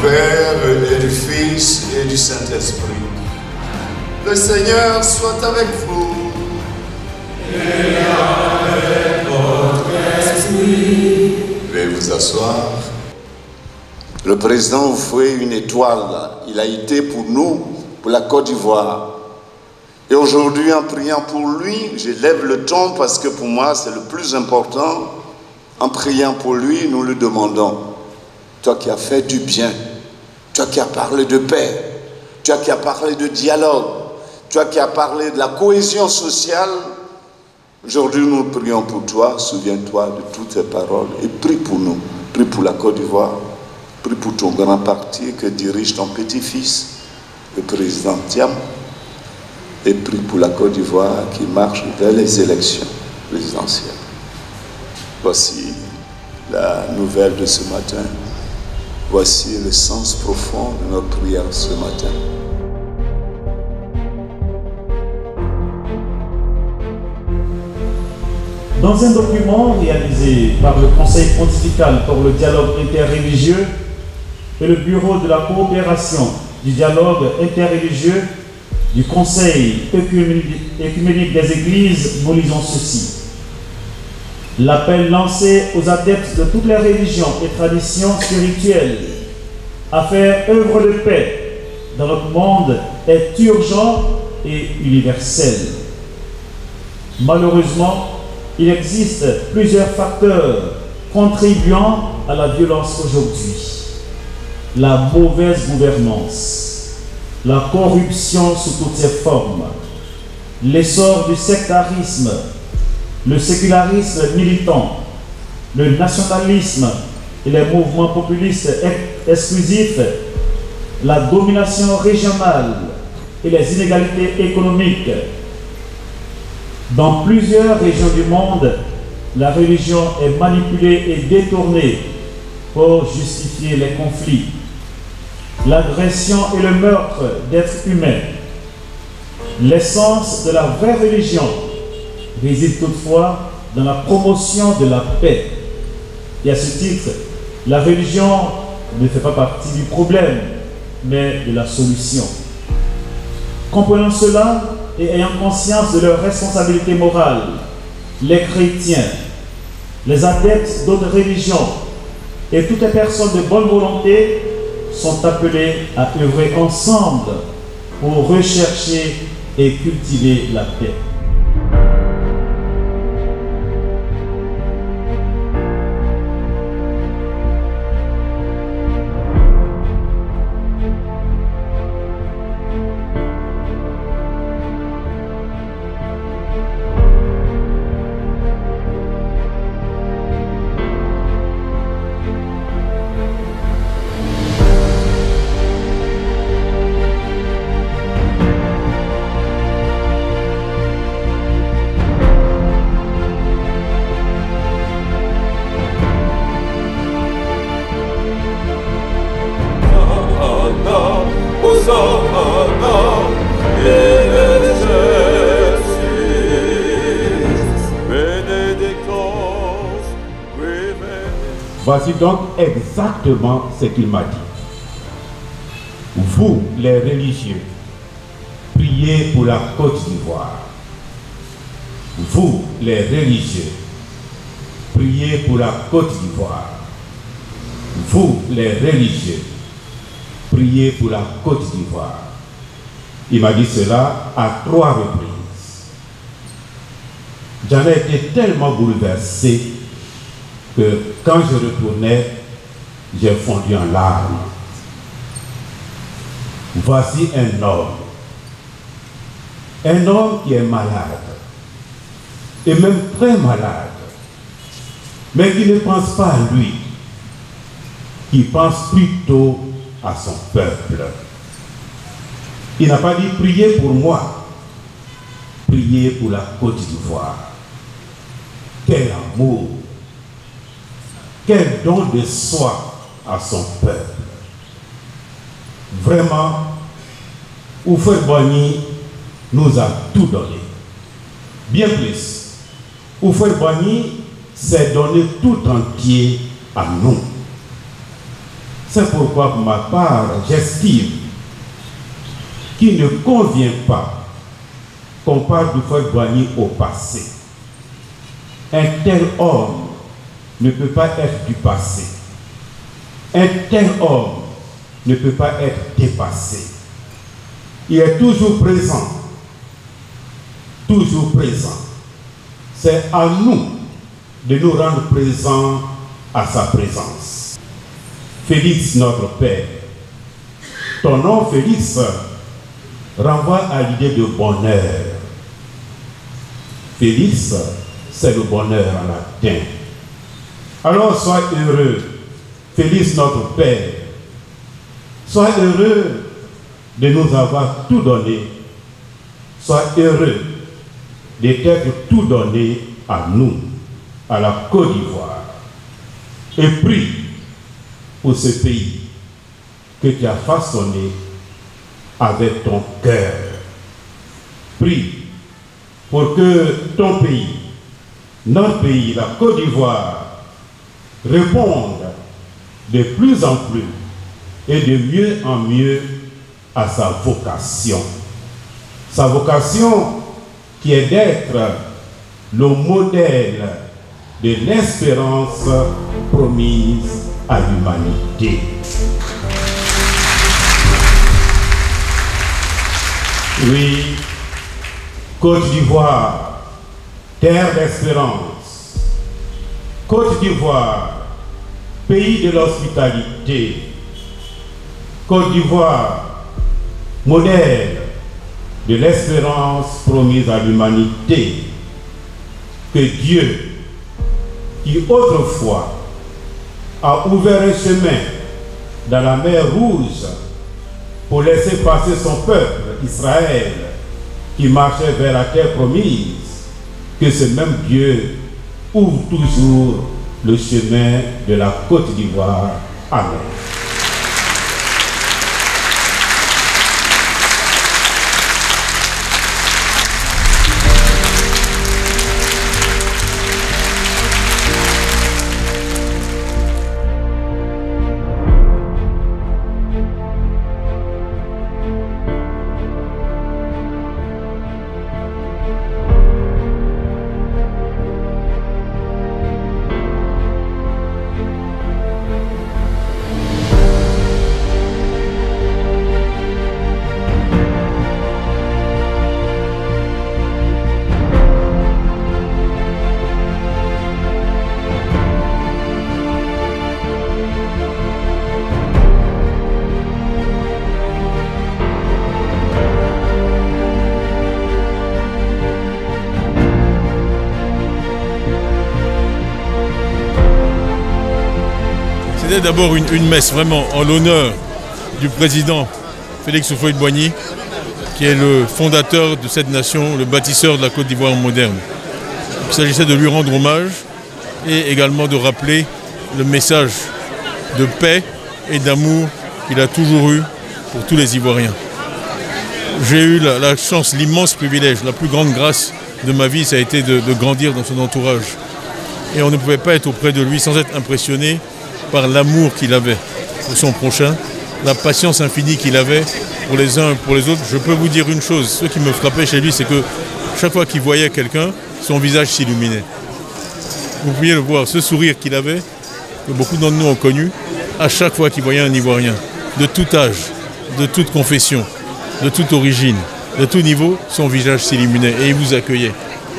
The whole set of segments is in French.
Père et du Fils et du Saint-Esprit. Le Seigneur soit avec vous. Et avec votre esprit. Veuillez vous asseoir. Le président offrait une étoile. Il a été pour nous, pour la Côte d'Ivoire. Et aujourd'hui, en priant pour lui, je lève le ton parce que pour moi, c'est le plus important. En priant pour lui, nous lui demandons, toi qui as fait du bien, toi qui as parlé de paix, toi qui as parlé de dialogue, toi qui as parlé de la cohésion sociale, aujourd'hui nous prions pour toi, souviens-toi de toutes tes paroles et prie pour nous, prie pour la Côte d'Ivoire, prie pour ton grand parti que dirige ton petit-fils, le président Thiam, et prie pour la Côte d'Ivoire qui marche vers les élections présidentielles. Voici la nouvelle de ce matin. Voici le sens profond de notre prière ce matin. Dans un document réalisé par le Conseil pontifical pour le dialogue interreligieux et le Bureau de la coopération du dialogue interreligieux du Conseil œcuménique des Églises, nous lisons ceci. L'appel lancé aux adeptes de toutes les religions et traditions spirituelles à faire œuvre de paix dans notre monde est urgent et universel. Malheureusement, il existe plusieurs facteurs contribuant à la violence aujourd'hui. La mauvaise gouvernance, la corruption sous toutes ses formes, l'essor du sectarisme, le sécularisme militant, le nationalisme et les mouvements populistes exclusifs, la domination régionale et les inégalités économiques. Dans plusieurs régions du monde, la religion est manipulée et détournée pour justifier les conflits, l'agression et le meurtre d'êtres humains. L'essence de la vraie religion réside toutefois dans la promotion de la paix. Et à ce titre, la religion ne fait pas partie du problème, mais de la solution. Comprenant cela et ayant conscience de leur responsabilité morale, les chrétiens, les adeptes d'autres religions et toutes les personnes de bonne volonté sont appelés à œuvrer ensemble pour rechercher et cultiver la paix. Voici donc exactement ce qu'il m'a dit. Vous, les religieux, priez pour la Côte d'Ivoire. Vous, les religieux, priez pour la Côte d'Ivoire. Vous, les religieux, priez pour la Côte d'Ivoire. Il m'a dit cela à 3 reprises. J'en ai été tellement bouleversé que quand je retournais, j'ai fondu en larmes. Voici un homme qui est malade, et même très malade, mais qui ne pense pas à lui, qui pense plutôt à son peuple. Il n'a pas dit priez pour moi, priez pour la Côte d'Ivoire. Quel amour! Quel don de soi à son peuple. Vraiment, Oufouet Boigny nous a tout donné. Bien plus, Oufouet Boigny s'est donné tout entier à nous. C'est pourquoi, pour ma part, j'estime qu'il ne convient pas qu'on parle du frère Boigny au passé. Un tel homme ne peut pas être du passé. Un tel homme ne peut pas être dépassé. Il est toujours présent. Toujours présent. C'est à nous de nous rendre présents à sa présence. Félix, notre Père, ton nom Félix renvoie à l'idée de bonheur. Félix, c'est le bonheur en latin. Alors sois heureux, Félix notre Père. Sois heureux de nous avoir tout donné. Sois heureux de t'être tout donné à nous, à la Côte d'Ivoire. Et prie pour ce pays que tu as façonné avec ton cœur. Prie pour que ton pays, notre pays, la Côte d'Ivoire, réponde de plus en plus et de mieux en mieux à sa vocation. Sa vocation qui est d'être le modèle de l'espérance promise à l'humanité. Oui, Côte d'Ivoire, terre d'espérance. Côte d'Ivoire, pays de l'hospitalité. Côte d'Ivoire, modèle de l'espérance promise à l'humanité. Que Dieu, qui autrefois a ouvert un chemin dans la mer Rouge pour laisser passer son peuple, Israël, qui marchait vers la terre promise, que ce même Dieu ouvre toujours le chemin de la Côte d'Ivoire. Amen. C'était d'abord une messe vraiment en l'honneur du président Félix Houphouët-Boigny, qui est le fondateur de cette nation, le bâtisseur de la Côte d'Ivoire moderne. Il s'agissait de lui rendre hommage et également de rappeler le message de paix et d'amour qu'il a toujours eu pour tous les Ivoiriens. J'ai eu la chance, l'immense privilège, la plus grande grâce de ma vie, ça a été de grandir dans son entourage. Et on ne pouvait pas être auprès de lui sans être impressionné par l'amour qu'il avait pour son prochain, la patience infinie qu'il avait pour les uns et pour les autres. Je peux vous dire une chose, ce qui me frappait chez lui, c'est que chaque fois qu'il voyait quelqu'un, son visage s'illuminait. Vous pouviez le voir, ce sourire qu'il avait, que beaucoup d'entre nous ont connu, à chaque fois qu'il voyait un Ivoirien, de tout âge, de toute confession, de toute origine, de tout niveau, son visage s'illuminait et il vous accueillait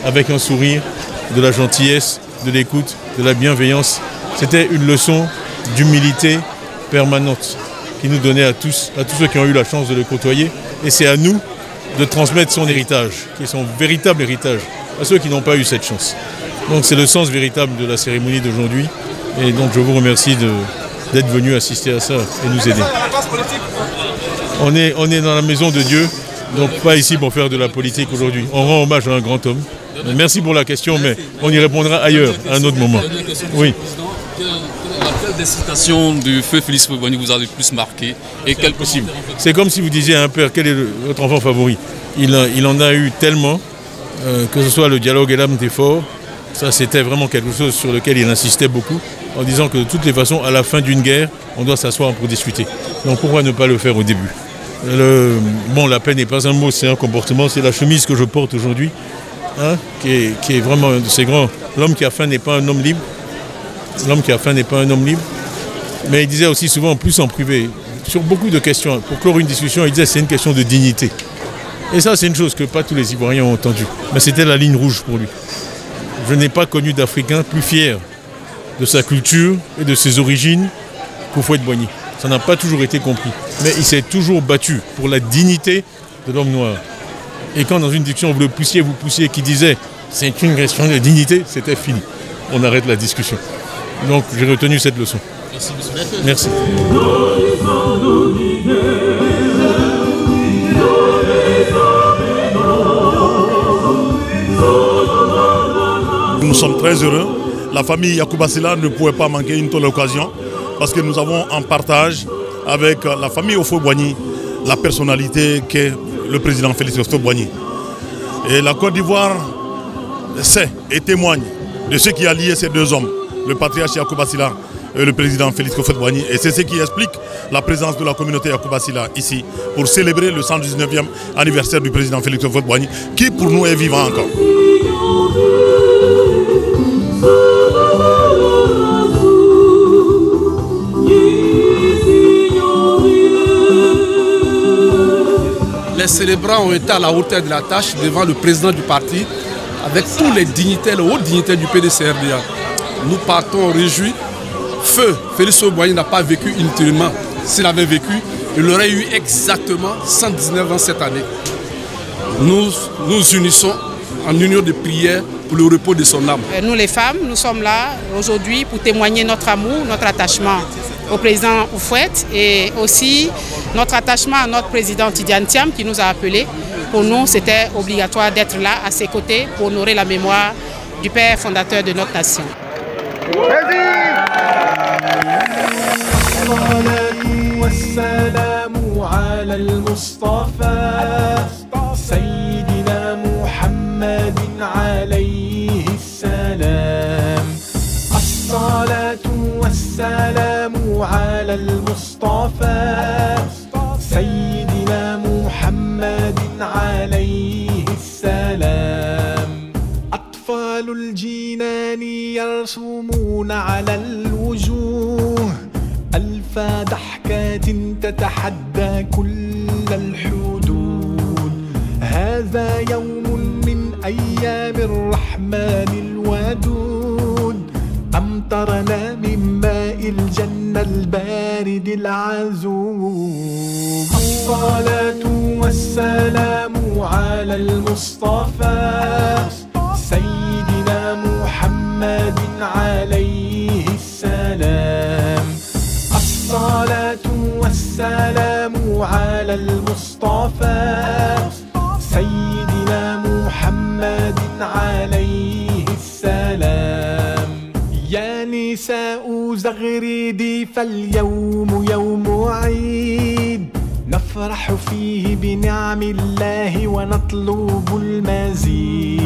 avec un sourire, de la gentillesse, de l'écoute, de la bienveillance. C'était une leçon d'humilité permanente qu'il nous donnait à tous ceux qui ont eu la chance de le côtoyer. Et c'est à nous de transmettre son héritage, qui est son véritable héritage, à ceux qui n'ont pas eu cette chance. Donc c'est le sens véritable de la cérémonie d'aujourd'hui. Et donc je vous remercie d'être venu assister à ça et nous aider. On est dans la maison de Dieu, donc pas ici pour faire de la politique aujourd'hui. On rend hommage à un grand homme. Merci pour la question, mais on y répondra ailleurs, à un autre moment. Oui. Quelle des citations du feu Félix Houphouët-Boigny vous a le plus marqué et quelle possible? C'est comme si vous disiez à un père, quel est votre enfant favori? Il en a eu tellement, que ce soit le dialogue et l'âme des forts, ça c'était vraiment quelque chose sur lequel il insistait beaucoup. en disant que de toutes les façons, à la fin d'une guerre, on doit s'asseoir pour discuter. Donc pourquoi ne pas le faire au début? Bon, la paix n'est pas un mot, c'est un comportement, c'est la chemise que je porte aujourd'hui, hein, qui est vraiment un de ces grands. L'homme qui a faim n'est pas un homme libre. L'homme qui a faim n'est pas un homme libre. Mais il disait aussi souvent, plus en privé, sur beaucoup de questions, pour clore une discussion, il disait c'est une question de dignité. Et ça, c'est une chose que pas tous les Ivoiriens ont entendue. Mais c'était la ligne rouge pour lui. Je n'ai pas connu d'Africain plus fier de sa culture et de ses origines qu'Houphouët-Boigny. Ça n'a pas toujours été compris. Mais il s'est toujours battu pour la dignité de l'homme noir. Et quand dans une discussion vous le poussiez, qui disait c'est une question de dignité, c'était fini. On arrête la discussion. Donc j'ai retenu cette leçon. Merci. Nous sommes très heureux. La famille Yacouba Sylla ne pouvait pas manquer une telle occasion parce que nous avons en partage avec la famille Houphouët-Boigny la personnalité qu'est le président Félix Houphouët-Boigny. Et la Côte d'Ivoire sait et témoigne de ce qui a lié ces deux hommes, le patriarche Yacouba Sylla et le président Félix Houphouët-Boigny. Et c'est ce qui explique la présence de la communauté Yacouba Sylla ici pour célébrer le 119e anniversaire du président Félix Houphouët-Boigny qui pour nous est vivant encore. Les célébrants ont été à la hauteur de la tâche devant le président du parti avec tous les dignitaires, les hautes dignitaires du PDCRDA. Nous partons réjouis. Feu Félix Houphouët-Boigny n'a pas vécu inutilement. S'il avait vécu, il aurait eu exactement 119 ans cette année. Nous nous unissons en union de prière pour le repos de son âme. Nous les femmes, nous sommes là aujourd'hui pour témoigner notre amour, notre attachement au président Houphouët et aussi notre attachement à notre président Tidiane Thiam qui nous a appelés. Pour nous, c'était obligatoire d'être là à ses côtés pour honorer la mémoire du père fondateur de notre nation. السلام على المصطفى سيدنا محمد عليه السلام أطفال الجنان يرسمون على الوجوه ألف ضحكات تتحدى كل الحدود هذا يوم من أيام الرحمن الودود أمطرنا من ماء الجنة البارد العذوب الصلاة والسلام على المصطفى سيدنا محمد عليه السلام الصلاة والسلام على المصطفى سيدنا محمد عليه السلام يا نساء زغردي فاليوم يوم عيد نفرح فيه بنعم الله ونطلب المزيد